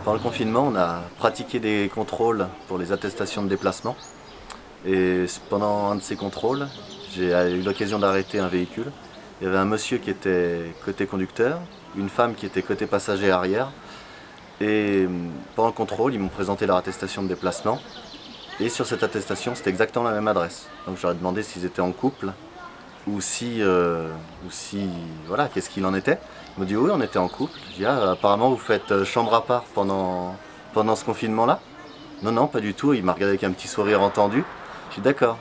Pendant le confinement, on a pratiqué des contrôles pour les attestations de déplacement. Et pendant un de ces contrôles, j'ai eu l'occasion d'arrêter un véhicule. Il y avait un monsieur qui était côté conducteur, une femme qui était côté passager arrière. Et pendant le contrôle, ils m'ont présenté leur attestation de déplacement. Et sur cette attestation, c'était exactement la même adresse. Donc j'aurais demandé s'ils étaient en couple ou si voilà, qu'est-ce qu'il en était. Il m'a dit oui, on était en couple. J'ai dit ah, apparemment vous faites chambre à part pendant ce confinement-là. Non, non, pas du tout. Il m'a regardé avec un petit sourire entendu. J'ai dit d'accord.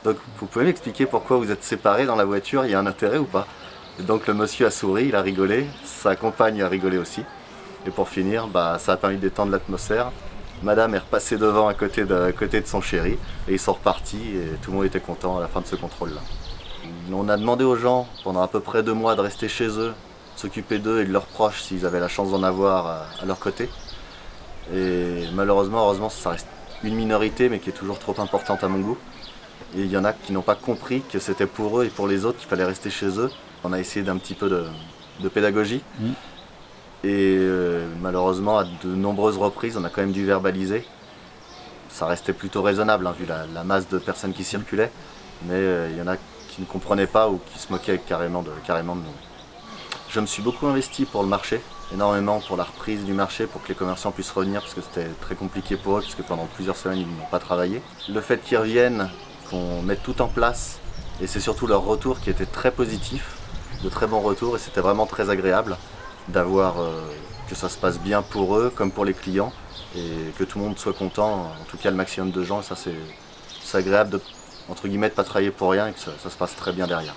Donc vous pouvez m'expliquer pourquoi vous êtes séparés dans la voiture, il y a un intérêt ou pas? Et donc le monsieur a souri, il a rigolé, sa compagne a rigolé aussi. Et pour finir, ça a permis de détendre l'atmosphère. Madame est repassée devant à côté de son chéri et ils sont repartis et tout le monde était content à la fin de ce contrôle-là. On a demandé aux gens pendant à peu près 2 mois de rester chez eux, de s'occuper d'eux et de leurs proches s'ils avaient la chance d'en avoir à leur côté. Et malheureusement, heureusement, ça reste une minorité mais qui est toujours trop importante à mon goût. Et il y en a qui n'ont pas compris que c'était pour eux et pour les autres qu'il fallait rester chez eux. On a essayé d'un petit peu de pédagogie. Et malheureusement, à de nombreuses reprises, on a quand même dû verbaliser. Ça restait plutôt raisonnable, hein, vu la masse de personnes qui circulaient. Mais il y en a qui ne comprenaient pas ou qui se moquaient carrément de nous. Je me suis beaucoup investi pour le marché, énormément pour la reprise du marché, pour que les commerçants puissent revenir, parce que c'était très compliqué pour eux, puisque pendant plusieurs semaines, ils n'ont pas travaillé. Le fait qu'ils reviennent, qu'on mette tout en place, et c'est surtout leur retour qui était très positif, de très bons retours, et c'était vraiment très agréable d'avoir que ça se passe bien pour eux comme pour les clients et que tout le monde soit content, en tout cas le maximum de gens. Et ça c'est agréable de, entre guillemets, de pas travailler pour rien et que ça se passe très bien derrière.